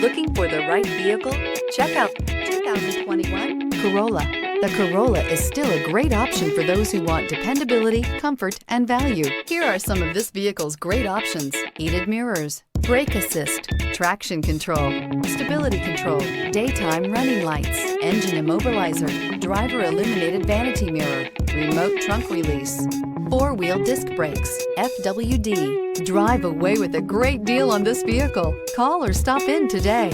Looking for the right vehicle? Check out 2021 Corolla. The Corolla is still a great option for those who want dependability, comfort, and value. Here are some of this vehicle's great options: heated mirrors, brake assist, traction control, stability control, daytime running lights, engine immobilizer, driver illuminated vanity mirror, remote trunk release, four-wheel disc brakes, FWD. Drive away with a great deal on this vehicle. Call or stop in today.